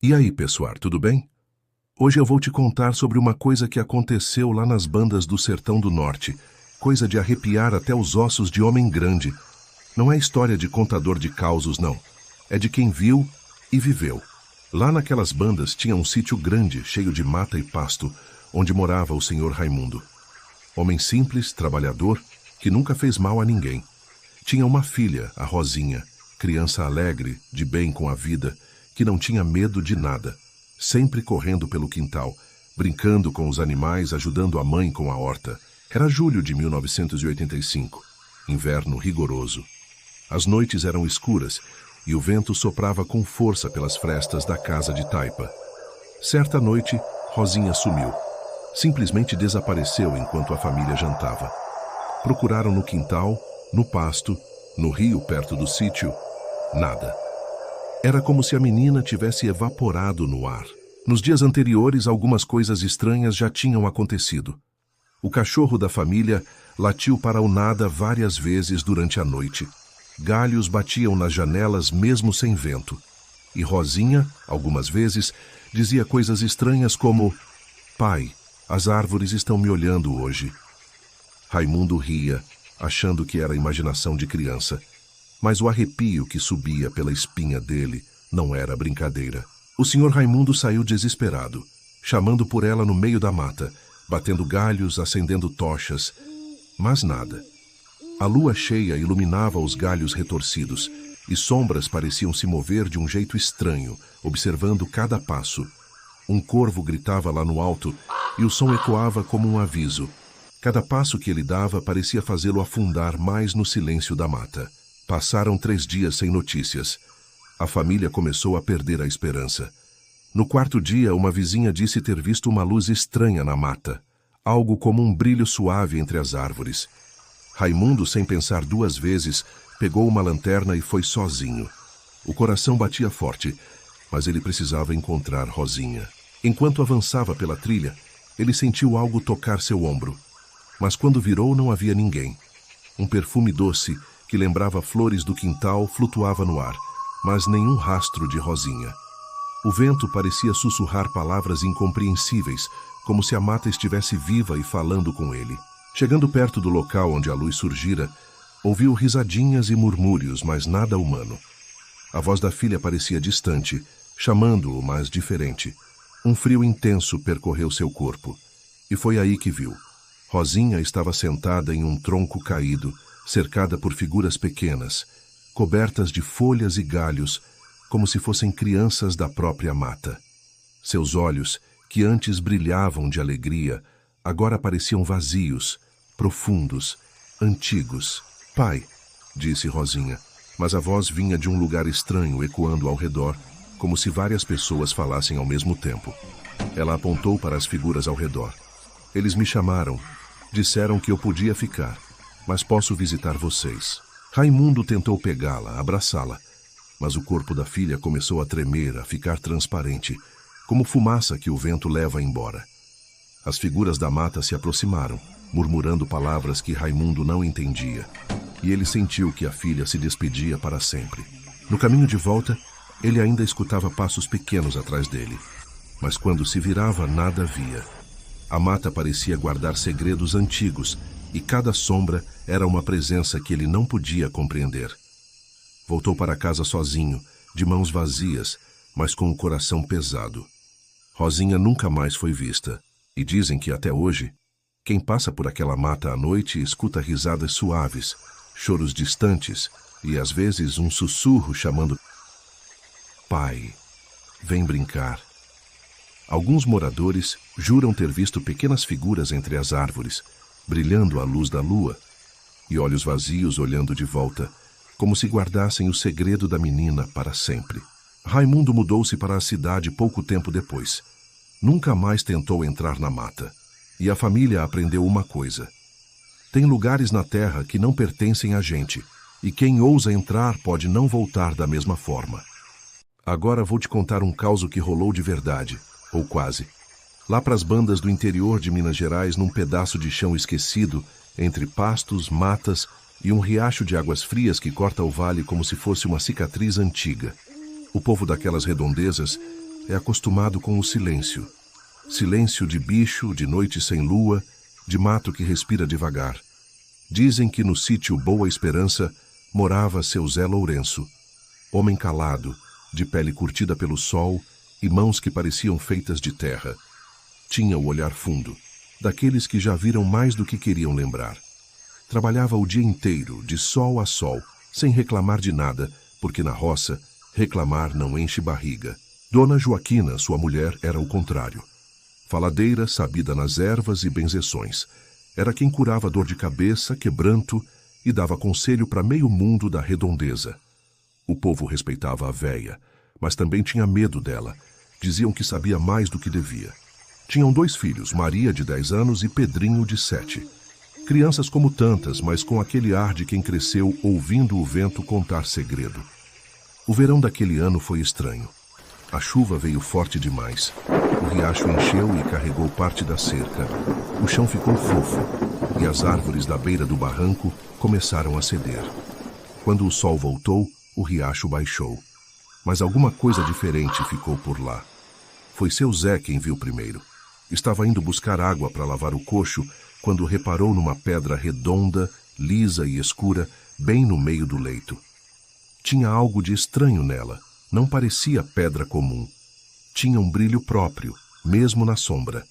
E aí, pessoal, tudo bem? Hoje eu vou te contar sobre uma coisa que aconteceu lá nas bandas do Sertão do Norte, coisa de arrepiar até os ossos de homem grande. Não é história de contador de causos, não. É de quem viu e viveu. Lá naquelas bandas tinha um sítio grande, cheio de mata e pasto, onde morava o senhor Raimundo. Homem simples, trabalhador, que nunca fez mal a ninguém. Tinha uma filha, a Rosinha, criança alegre, de bem com a vida, que não tinha medo de nada, sempre correndo pelo quintal, brincando com os animais, ajudando a mãe com a horta. Era julho de 1985, inverno rigoroso. As noites eram escuras e o vento soprava com força pelas frestas da casa de taipa. Certa noite, Rosinha sumiu. Simplesmente desapareceu enquanto a família jantava. Procuraram no quintal, no pasto, no rio perto do sítio. Nada. Era como se a menina tivesse evaporado no ar. Nos dias anteriores, algumas coisas estranhas já tinham acontecido. O cachorro da família latiu para o nada várias vezes durante a noite. Galhos batiam nas janelas mesmo sem vento. E Rosinha, algumas vezes, dizia coisas estranhas como: "Pai, as árvores estão me olhando hoje." Raimundo ria, achando que era imaginação de criança. Mas o arrepio que subia pela espinha dele não era brincadeira. O senhor Raimundo saiu desesperado, chamando por ela no meio da mata, batendo galhos, acendendo tochas, mas nada. A lua cheia iluminava os galhos retorcidos, e sombras pareciam se mover de um jeito estranho, observando cada passo. Um corvo gritava lá no alto, e o som ecoava como um aviso. Cada passo que ele dava parecia fazê-lo afundar mais no silêncio da mata. Passaram 3 dias sem notícias. A família começou a perder a esperança. No 4º dia, uma vizinha disse ter visto uma luz estranha na mata, algo como um brilho suave entre as árvores. Raimundo, sem pensar 2 vezes, pegou uma lanterna e foi sozinho. O coração batia forte, mas ele precisava encontrar Rosinha. Enquanto avançava pela trilha, ele sentiu algo tocar seu ombro. Mas quando virou, não havia ninguém. Um perfume doce, que lembrava flores do quintal, flutuava no ar, mas nenhum rastro de Rosinha. O vento parecia sussurrar palavras incompreensíveis, como se a mata estivesse viva e falando com ele. Chegando perto do local onde a luz surgira, ouviu risadinhas e murmúrios, mas nada humano. A voz da filha parecia distante, chamando-o, mas diferente. Um frio intenso percorreu seu corpo, e foi aí que viu. Rosinha estava sentada em um tronco caído, cercada por figuras pequenas, cobertas de folhas e galhos, como se fossem crianças da própria mata. Seus olhos, que antes brilhavam de alegria, agora pareciam vazios, profundos, antigos. "Pai", disse Rosinha, mas a voz vinha de um lugar estranho, ecoando ao redor, como se várias pessoas falassem ao mesmo tempo. Ela apontou para as figuras ao redor. "Eles me chamaram. Disseram que eu podia ficar, mas posso visitar vocês." Raimundo tentou pegá-la, abraçá-la, mas o corpo da filha começou a tremer, a ficar transparente, como fumaça que o vento leva embora. As figuras da mata se aproximaram, murmurando palavras que Raimundo não entendia, e ele sentiu que a filha se despedia para sempre. No caminho de volta, ele ainda escutava passos pequenos atrás dele, mas quando se virava, nada via. A mata parecia guardar segredos antigos, e cada sombra era uma presença que ele não podia compreender. Voltou para casa sozinho, de mãos vazias, mas com o coração pesado. Rosinha nunca mais foi vista, e dizem que até hoje, quem passa por aquela mata à noite escuta risadas suaves, choros distantes e às vezes um sussurro chamando: "Pai, vem brincar." Alguns moradores juram ter visto pequenas figuras entre as árvores, brilhando à luz da lua, e olhos vazios olhando de volta, como se guardassem o segredo da menina para sempre. Raimundo mudou-se para a cidade pouco tempo depois. Nunca mais tentou entrar na mata, e a família aprendeu uma coisa: tem lugares na terra que não pertencem a gente, e quem ousa entrar pode não voltar da mesma forma. Agora vou te contar um caso que rolou de verdade, ou quase. Lá para as bandas do interior de Minas Gerais, num pedaço de chão esquecido, entre pastos, matas e um riacho de águas frias que corta o vale como se fosse uma cicatriz antiga. O povo daquelas redondezas é acostumado com o silêncio. Silêncio de bicho, de noite sem lua, de mato que respira devagar. Dizem que no sítio Boa Esperança morava seu Zé Lourenço, homem calado, de pele curtida pelo sol e mãos que pareciam feitas de terra. Tinha o olhar fundo, daqueles que já viram mais do que queriam lembrar. Trabalhava o dia inteiro, de sol a sol, sem reclamar de nada, porque na roça, reclamar não enche barriga. Dona Joaquina, sua mulher, era o contrário. Faladeira, sabida nas ervas e benzeções. Era quem curava dor de cabeça, quebranto e dava conselho para meio mundo da redondeza. O povo respeitava a véia, mas também tinha medo dela. Diziam que sabia mais do que devia. Tinham 2 filhos, Maria, de 10 anos, e Pedrinho, de 7. Crianças como tantas, mas com aquele ar de quem cresceu ouvindo o vento contar segredo. O verão daquele ano foi estranho. A chuva veio forte demais. O riacho encheu e carregou parte da cerca. O chão ficou fofo e as árvores da beira do barranco começaram a ceder. Quando o sol voltou, o riacho baixou. Mas alguma coisa diferente ficou por lá. Foi seu Zé quem viu primeiro. Estava indo buscar água para lavar o coxo quando reparou numa pedra redonda, lisa e escura, bem no meio do leito. Tinha algo de estranho nela. Não parecia pedra comum. Tinha um brilho próprio, mesmo na sombra.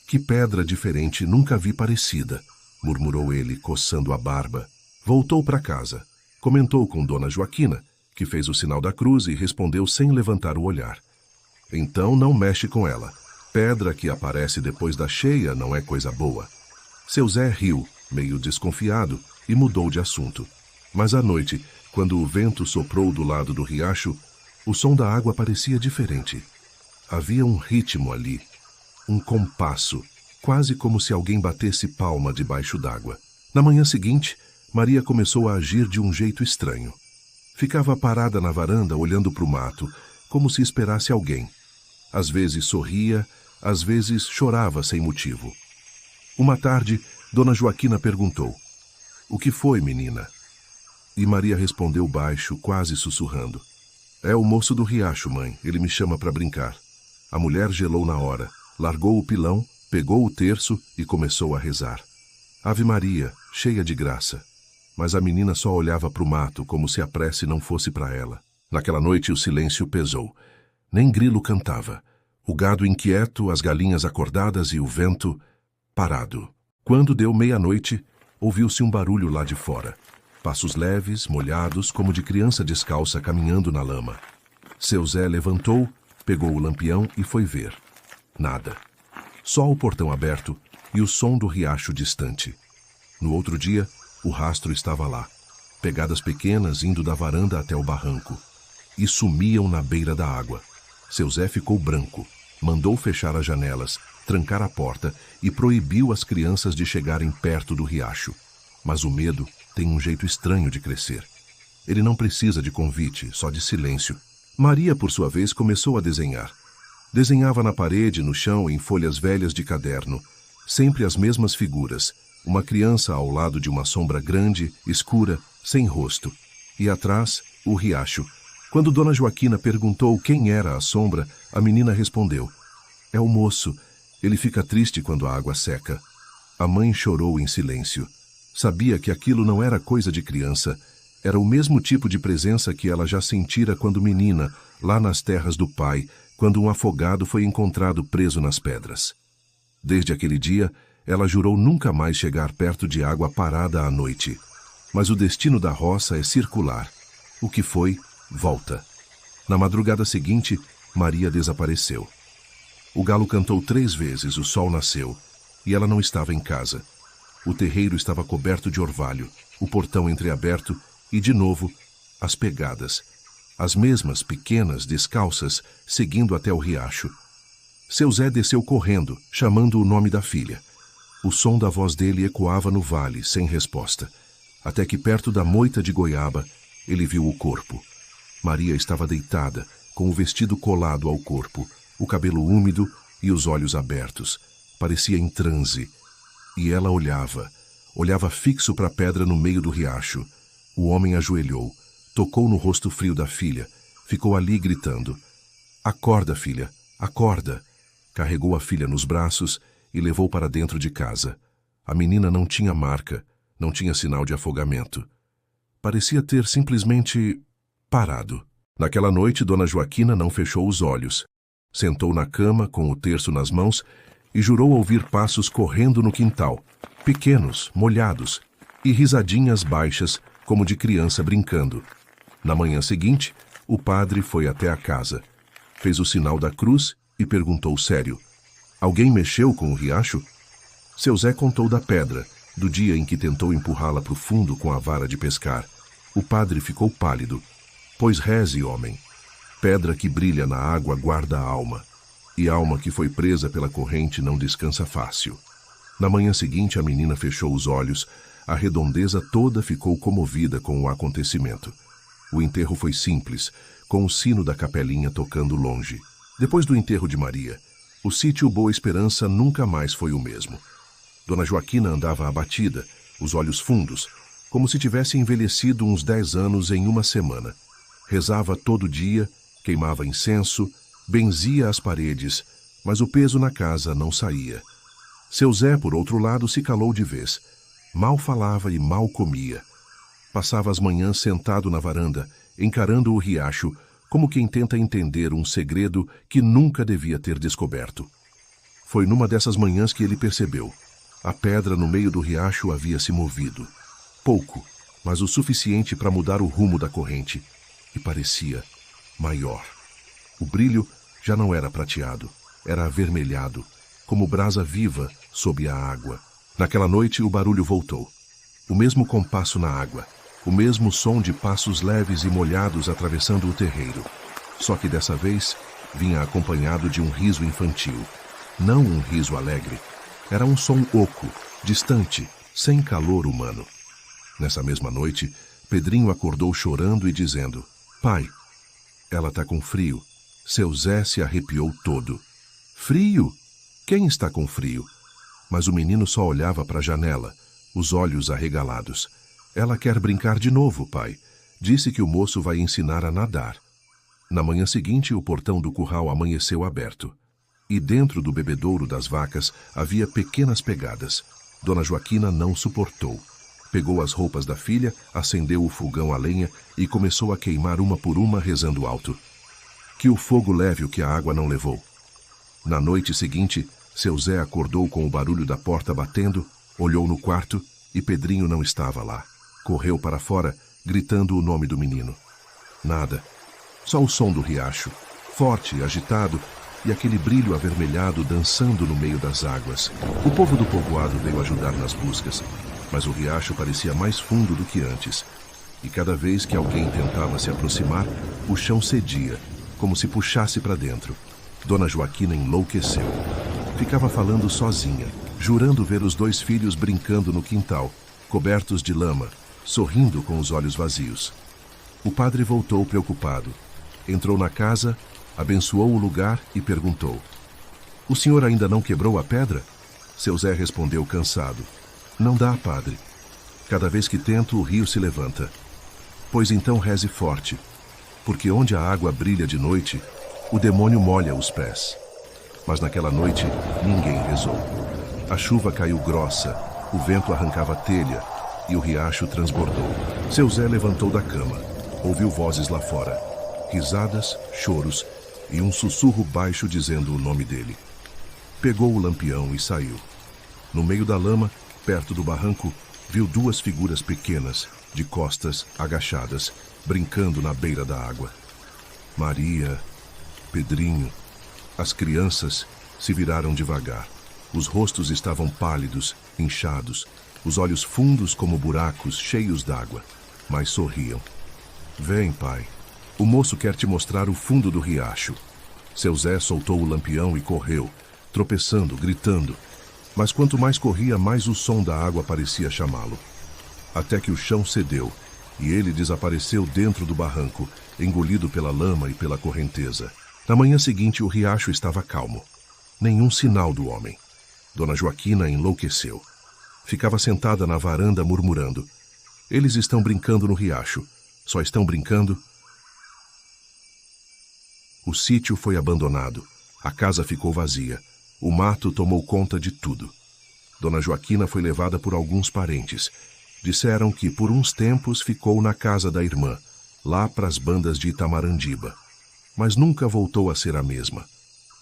Que pedra diferente, nunca vi parecida, murmurou ele, coçando a barba. Voltou para casa. Comentou com Dona Joaquina, que fez o sinal da cruz e respondeu sem levantar o olhar. Então não mexe com ela. Pedra que aparece depois da cheia não é coisa boa. Seu Zé riu, meio desconfiado, e mudou de assunto. Mas à noite, quando o vento soprou do lado do riacho, o som da água parecia diferente. Havia um ritmo ali, um compasso, quase como se alguém batesse palma debaixo d'água. Na manhã seguinte, Maria começou a agir de um jeito estranho. Ficava parada na varanda olhando para o mato, como se esperasse alguém. Às vezes sorria, às vezes chorava sem motivo. Uma tarde, Dona Joaquina perguntou: "O que foi, menina?" E Maria respondeu baixo, quase sussurrando: "É o moço do riacho, mãe. Ele me chama para brincar." A mulher gelou na hora, largou o pilão, pegou o terço e começou a rezar. Ave Maria, cheia de graça. Mas a menina só olhava para o mato, como se a prece não fosse para ela. Naquela noite o silêncio pesou. Nem grilo cantava. O gado inquieto, as galinhas acordadas e o vento parado. Quando deu meia-noite, ouviu-se um barulho lá de fora. Passos leves, molhados, como de criança descalça caminhando na lama. Seu Zé levantou, pegou o lampião e foi ver. Nada. Só o portão aberto e o som do riacho distante. No outro dia, o rastro estava lá. Pegadas pequenas indo da varanda até o barranco. E sumiam na beira da água. Seu Zé ficou branco. Mandou fechar as janelas, trancar a porta e proibiu as crianças de chegarem perto do riacho. Mas o medo tem um jeito estranho de crescer. Ele não precisa de convite, só de silêncio. Maria, por sua vez, começou a desenhar. Desenhava na parede, no chão, em folhas velhas de caderno. Sempre as mesmas figuras. Uma criança ao lado de uma sombra grande, escura, sem rosto. E atrás, o riacho. Quando Dona Joaquina perguntou quem era a sombra, a menina respondeu: "É o moço. Ele fica triste quando a água seca." A mãe chorou em silêncio. Sabia que aquilo não era coisa de criança. Era o mesmo tipo de presença que ela já sentira quando menina, lá nas terras do pai, quando um afogado foi encontrado preso nas pedras. Desde aquele dia, ela jurou nunca mais chegar perto de água parada à noite. Mas o destino da roça é circular. O que foi, volta. Na madrugada seguinte, Maria desapareceu. O galo cantou 3 vezes, o sol nasceu, e ela não estava em casa. O terreiro estava coberto de orvalho, o portão entreaberto e, de novo, as pegadas. As mesmas, pequenas, descalças, seguindo até o riacho. Seu Zé desceu correndo, chamando o nome da filha. O som da voz dele ecoava no vale, sem resposta. Até que, perto da moita de goiaba, ele viu o corpo. Maria estava deitada, com o vestido colado ao corpo, o cabelo úmido e os olhos abertos. Parecia em transe. E ela olhava fixo para a pedra no meio do riacho. O homem ajoelhou, tocou no rosto frio da filha, ficou ali gritando: Acorda, filha, acorda! Carregou a filha nos braços e levou para dentro de casa. A menina não tinha marca, não tinha sinal de afogamento. Parecia ter simplesmente parado. Naquela noite, Dona Joaquina não fechou os olhos. Sentou na cama, com o terço nas mãos, e jurou ouvir passos correndo no quintal, pequenos, molhados, e risadinhas baixas, como de criança brincando. Na manhã seguinte, o padre foi até a casa. Fez o sinal da cruz e perguntou sério: alguém mexeu com o riacho? Seu Zé contou da pedra, do dia em que tentou empurrá-la para o fundo com a vara de pescar. O padre ficou pálido. Pois reze, homem. Pedra que brilha na água guarda a alma, e alma que foi presa pela corrente não descansa fácil. Na manhã seguinte, a menina fechou os olhos. A redondeza toda ficou comovida com o acontecimento. O enterro foi simples, com o sino da capelinha tocando longe. Depois do enterro de Maria, o sítio Boa Esperança nunca mais foi o mesmo. Dona Joaquina andava abatida, os olhos fundos, como se tivesse envelhecido uns 10 anos em uma semana. Rezava todo dia, queimava incenso, benzia as paredes, mas o peso na casa não saía. Seu Zé, por outro lado, se calou de vez. Mal falava e mal comia. Passava as manhãs sentado na varanda, encarando o riacho, como quem tenta entender um segredo que nunca devia ter descoberto. Foi numa dessas manhãs que ele percebeu. A pedra no meio do riacho havia se movido. Pouco, mas o suficiente para mudar o rumo da corrente. E parecia maior. O brilho já não era prateado, era avermelhado, como brasa viva sob a água. Naquela noite o barulho voltou. O mesmo compasso na água, o mesmo som de passos leves e molhados atravessando o terreiro. Só que dessa vez vinha acompanhado de um riso infantil. Não um riso alegre. Era um som oco, distante, sem calor humano. Nessa mesma noite, Pedrinho acordou chorando e dizendo: pai, ela tá com frio. Seu Zé se arrepiou todo. Frio? Quem está com frio? Mas o menino só olhava para a janela, os olhos arregalados. Ela quer brincar de novo, pai. Disse que o moço vai ensinar a nadar. Na manhã seguinte, o portão do curral amanheceu aberto. E dentro do bebedouro das vacas havia pequenas pegadas. Dona Joaquina não suportou. Pegou as roupas da filha, acendeu o fogão a lenha e começou a queimar uma por uma, rezando alto: que o fogo leve o que a água não levou. Na noite seguinte, seu Zé acordou com o barulho da porta batendo, olhou no quarto e Pedrinho não estava lá. Correu para fora, gritando o nome do menino. Nada. Só o som do riacho, forte, agitado, e aquele brilho avermelhado dançando no meio das águas. O povo do povoado veio ajudar nas buscas, mas o riacho parecia mais fundo do que antes. E cada vez que alguém tentava se aproximar, o chão cedia, como se puxasse para dentro. Dona Joaquina enlouqueceu. Ficava falando sozinha, jurando ver os 2 filhos brincando no quintal, cobertos de lama, sorrindo com os olhos vazios. O padre voltou preocupado. Entrou na casa, abençoou o lugar e perguntou: o senhor ainda não quebrou a pedra? Seu Zé respondeu cansado: não dá, padre. Cada vez que tento, o rio se levanta. Pois então reze forte, porque onde a água brilha de noite, o demônio molha os pés. Mas naquela noite, ninguém rezou. A chuva caiu grossa, o vento arrancava a telha e o riacho transbordou. Seu Zé levantou da cama, ouviu vozes lá fora, risadas, choros e um sussurro baixo dizendo o nome dele. Pegou o lampião e saiu. No meio da lama, perto do barranco, viu 2 figuras pequenas, de costas agachadas, brincando na beira da água. Maria, Pedrinho. As crianças se viraram devagar. Os rostos estavam pálidos, inchados, os olhos fundos como buracos cheios d'água, mas sorriam. Vem, pai. O moço quer te mostrar o fundo do riacho. Seu Zé soltou o lampião e correu, tropeçando, gritando. Mas quanto mais corria, mais o som da água parecia chamá-lo. Até que o chão cedeu e ele desapareceu dentro do barranco, engolido pela lama e pela correnteza. Na manhã seguinte, o riacho estava calmo. Nenhum sinal do homem. Dona Joaquina enlouqueceu. Ficava sentada na varanda murmurando: eles estão brincando no riacho. Só estão brincando. O sítio foi abandonado. A casa ficou vazia. O mato tomou conta de tudo. Dona Joaquina foi levada por alguns parentes. Disseram que por uns tempos ficou na casa da irmã, lá para as bandas de Itamarandiba. Mas nunca voltou a ser a mesma.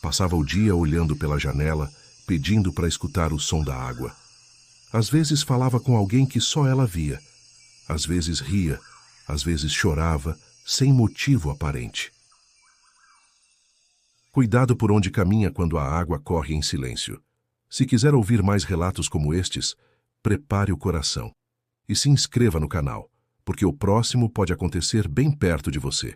Passava o dia olhando pela janela, pedindo para escutar o som da água. Às vezes falava com alguém que só ela via. Às vezes ria, às vezes chorava, sem motivo aparente. Cuidado por onde caminha quando a água corre em silêncio. Se quiser ouvir mais relatos como estes, prepare o coração. E se inscreva no canal, porque o próximo pode acontecer bem perto de você.